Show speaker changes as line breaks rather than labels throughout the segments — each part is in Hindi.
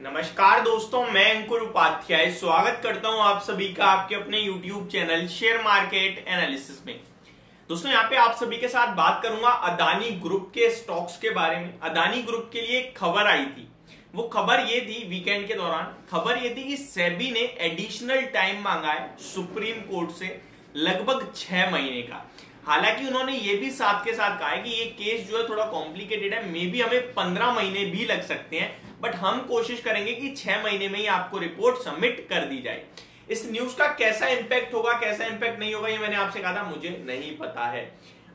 नमस्कार दोस्तों, मैं अंकुर उपाध्याय स्वागत करता हूं आप सभी का आपके अपने YouTube channel share market analysis में। दोस्तों यहाँ पे आप सभी के साथ बात करूंगा अदानी ग्रुप के स्टॉक्स के बारे में। अदानी ग्रुप के लिए एक खबर आई थी, वो खबर ये थी वीकेंड के दौरान, खबर ये थी कि सेबी ने एडिशनल टाइम मांगा है सुप्रीम कोर्ट से लगभग 6 महीने का। हालांकि उन्होंने ये भी साथ के साथ कहा है कि ये केस जो है थोड़ा कॉम्प्लिकेटेड है, मे बी हमें 15 महीने भी लग सकते हैं, बट हम कोशिश करेंगे कि 6 महीने में ही आपको रिपोर्ट सबमिट कर दी जाए। इस न्यूज का कैसा इंपैक्ट होगा, कैसा इंपैक्ट नहीं होगा, ये मैंने आपसे कहा था मुझे नहीं पता है।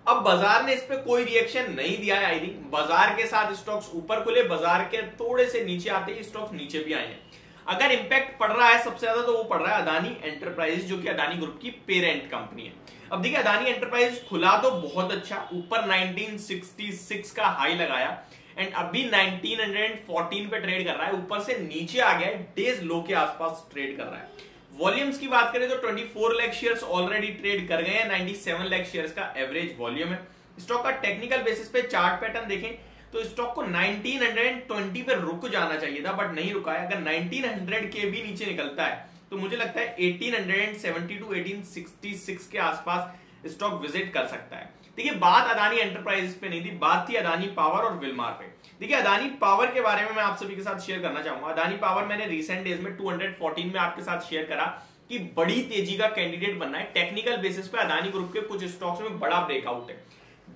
अब बाजार ने इस पे कोई रिएक्शन नहीं दिया है। आई थिंक बाजार के साथ स्टॉक्स ऊपर खुले, बाजार के थोड़े से नीचे आते ही स्टॉक्स नीचे भी आए हैं। अगर इंपैक्ट पड़ रहा है सबसे ज्यादा तो वो पड़ रहा है अदानी एंटरप्राइजेस, जो कि अदानी ग्रुप की पेरेंट कंपनी है। अब देखिए अदानी एंटरप्राइजेस खुला तो बहुत अच्छा, ऊपर 1966 का हाई लगाया एंड अभी 1914 पे ट्रेड कर रहा है, ऊपर से नीचे आ गया है, डेज लो के आसपास ट्रेड कर रहा है। वॉल्यूम्स की बात करें तो 24 लाख शेयर्स ऑलरेडी ट्रेड कर गए हैं, 97 लाख शेयर्स का एवरेज वॉल्यूम है। स्टॉक का टेक्निकल बेसिस पे चार्ट पैटर्न देखें तो स्टॉक को 1920 पे रुक जाना चाहिए था, बट नहीं रुका है। अगर 1900 के भी नीचे निकलता है तो मुझे लगता है 1870 टू 1866 के आसपास स्टॉक विजिट कर सकता है। देखिए बात अदानी एंटरप्राइजेस पे नहीं थी, बात थी अदानी पावर और विलमार पे। देखिए अदानी पावर के बारे में मैं आप सभी के साथ शेयर करना चाहूंगा। अदानी पावर मैंने रिसेंट डेज में 214 में आपके साथ शेयर करा कि बड़ी तेजी का कैंडिडेट बनना है। टेक्निकल बेसिस पे अदानी ग्रुप के कुछ स्टॉक्स में बड़ा ब्रेकआउट है,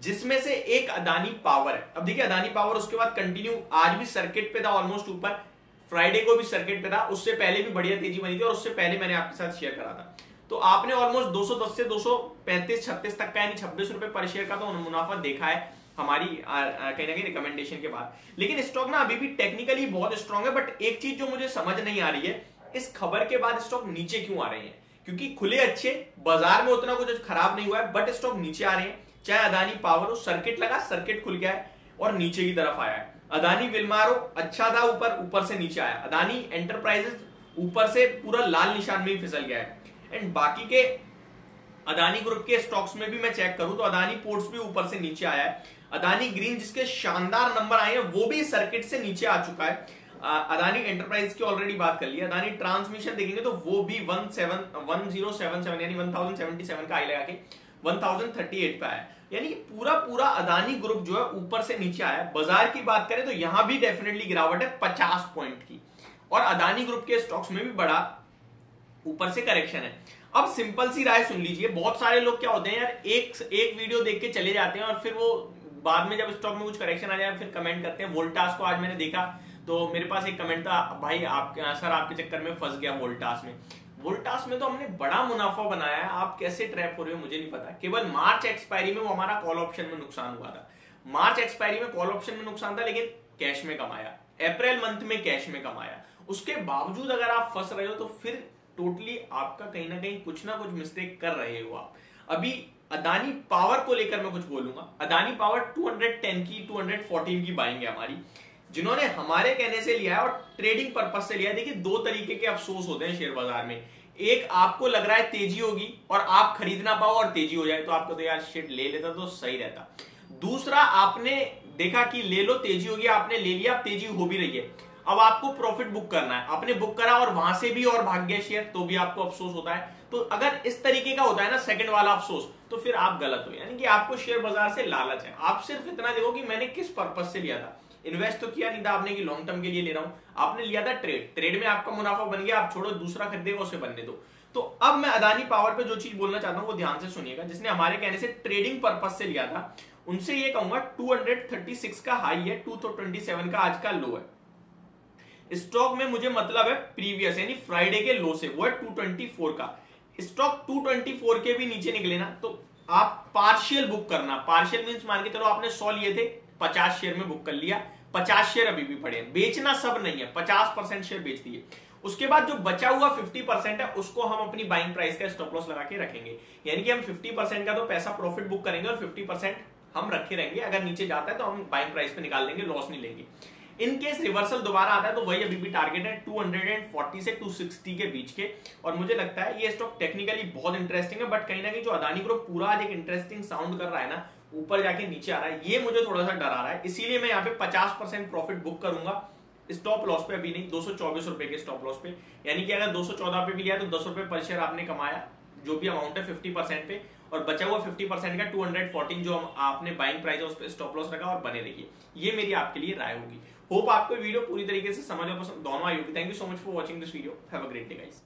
जिसमें से एक अदानी पावर है। अब देखिए अदानी पावर उसके बाद कंटिन्यू आज भी सर्किट पे था, ऑलमोस्ट ऊपर, फ्राइडे को भी सर्किट पे था, उससे पहले भी बढ़िया तेजी बनी थी और उससे पहले मैंने आपके साथ शेयर करा था। तो आपने ऑलमोस्ट 210 से 235-36 तक का यानी 26 रुपए पर शेयर का तो मुनाफा देखा है हमारी कहीं ना कहीं रिकमेंडेशन के बाद। लेकिन स्टॉक ना अभी भी टेक्निकली बहुत स्ट्रांग है, बट एक चीज जो मुझे समझ नहीं आ रही है, इस खबर के बाद स्टॉक नीचे क्यों आ रहे हैं? क्योंकि खुले अच्छे, बाजार में उतना कुछ खराब नहीं हुआ है, बट स्टॉक नीचे आ रहे हैं। चाहे अदानी पावर हो, सर्किट लगा, सर्किट खुल गया है और नीचे की तरफ आया है। अदानी विलमार हो, अच्छा था ऊपर से नीचे आया। अदानी एंटरप्राइजेस ऊपर से पूरा लाल निशान में ही फिसल गया है। एंड बाकी के अदानी ग्रुप के स्टॉक्स में भी मैं चेक करूं तो अदानी पोर्ट्स भी ऊपर से नीचे आया है। अदानी ग्रीन जिसके शानदार नंबर आए हैं वो भी सर्किट से नीचे आ चुका है। अदानी एंटरप्राइज की ऑलरेडी बात कर ली। अदानी ट्रांसमिशन देखेंगे तो वो भी 1077 यानी 1077 का हाई लगा के 1038 पे आया। यानी पूरा अदानी ग्रुप जो है ऊपर से नीचे आया। बाजार की बात करें तो यहां भी डेफिनेटली गिरावट है 50 पॉइंट की, और अदानी ग्रुप के स्टॉक्स में भी बड़ा ऊपर से करेक्शन है। अब सिंपल सी राय सुन लीजिए, बहुत सारे लोग क्या होते हैं यार, एक वीडियो देख के चले जाते हैं और फिर वो बाद में जब स्टॉक में कुछ करेक्शन आ जाए फिर कमेंट करते हैं। वोल्टास को आज मैंने देखा तो मेरे पास एक कमेंट था, भाई आपके चक्कर में फंस गया वोल्टास में तो हमने बड़ा मुनाफा बनाया है, आप कैसे ट्रैप हो रहे हो मुझे नहीं पता। केवल मार्च एक्सपायरी में वो हमारा कॉल ऑप्शन में नुकसान हुआ था। मार्च एक्सपायरी में कॉल ऑप्शन में नुकसान था, लेकिन कैश में कमाया। अप्रैल मंथ में कैश में कमाया। उसके बावजूद अगर आप फंस रहे हो तो फिर टोटली आपका कहीं ना कहीं कुछ ना कुछ मिस्टेक कर रहे हो आप। अभी अदानी पावर को लेकर मैं कुछ बोलूंगा। अदानी पावर 210 की 214 की बाइंग है हमारी, जिन्होंने हमारे कहने से लिया है और ट्रेडिंग पर्पस से लिया है। देखिए दो तरीके के अफसोस होते हैं शेयर बाजार में। एक, आपको लग रहा है तेजी होगी और आप खरीद ना पाओ और तेजी हो जाए तो आपको तो यार शिट ले लेता तो सही रहता। दूसरा, आपने देखा कि ले लो तेजी होगी, आपने ले लिया, अब तेजी हो भी रही है, अब आपको प्रॉफिट बुक करना है, आपने बुक करा और वहां से भी और भाग गया शेयर, तो भी आपको अफसोस होता है। तो अगर इस तरीके का होता है ना सेकंड वाला अफसोस, तो फिर आप गलत हो। यानी कि आपको शेयर बाजार से लालच है। आप सिर्फ इतना देखो कि मैंने किस पर्पस से लिया था। इन्वेस्ट तो किया नहीं था आपने कि लॉन्ग टर्म के लिए ले रहा हूं, आपने लिया था ट्रेड में आपका मुनाफा बन गया, आप छोड़ो, दूसरा खरीदेगा उसे बनने दो। तो अब मैं अदानी पावर पे जो चीज बोलना चाहता हूं वो ध्यान से सुनिएगा। जिसने हमारे कहने से ट्रेडिंग पर्पस से लिया था उनसे ये कहूंगा 236 का हाई है, 227 का आज का लो है। स्टॉक में मुझे मतलब है प्रीवियस यानी फ्राइडे के लो से, वो है 224 का। स्टॉक 224 के भी नीचे निकले ना तो आप पार्शियल बुक करना। पार्शियल मींस मान के चलो आपने 100 लिए थे, 50 शेयर में बुक कर लिया, 50 शेयर अभी भी पड़े हैं। बेचना सब नहीं है, 50% शेयर बेच दिए। उसके बाद जो बचा हुआ 50% है उसको हम अपनी बाइंग प्राइस का स्टॉप लॉस लगा के रखेंगे। यानी कि हम 50% का तो पैसा प्रॉफिट बुक करेंगे और 50% हम रखे रहेंगे। अगर नीचे जाता है तो हम बाइंग प्राइस पे निकाल देंगे, लॉस नहीं लेंगे। इन केस रिवर्सल दोबारा आता है तो वही अभी भी टारगेट है 240 से 260 के बीच के। और मुझे लगता है ये स्टॉक टेक्निकली बहुत इंटरेस्टिंग है, बट कहीं ना कहीं जो अदानी ग्रुप पूरा आज एक इंटरेस्टिंग साउंड कर रहा है ना, ऊपर जाके नीचे आ रहा है, ये मुझे थोड़ा सा डरा रहा है। इसीलिए मैं यहाँ पे 50% प्रॉफिट बुक करूंगा स्टॉप लॉस पे, अभी नहीं, 224 रुपए के स्टॉप लॉस पे, यानी कि अगर 214 पे भी लिया तो 10 रुपए पर शेयर आपने कमाया, जो भी अमाउंट है 50% पे, और बचा हुआ 50% का 214 जो आपने बाइंग प्राइस है उस पर स्टॉप लॉस रखा और बने रहिए। ये मेरी आपके लिए राय होगी। होप आपको वीडियो पूरी तरीके से समझ और पसंद दोनों आई होगी। Thank you so much for watching this video. Have a great day guys.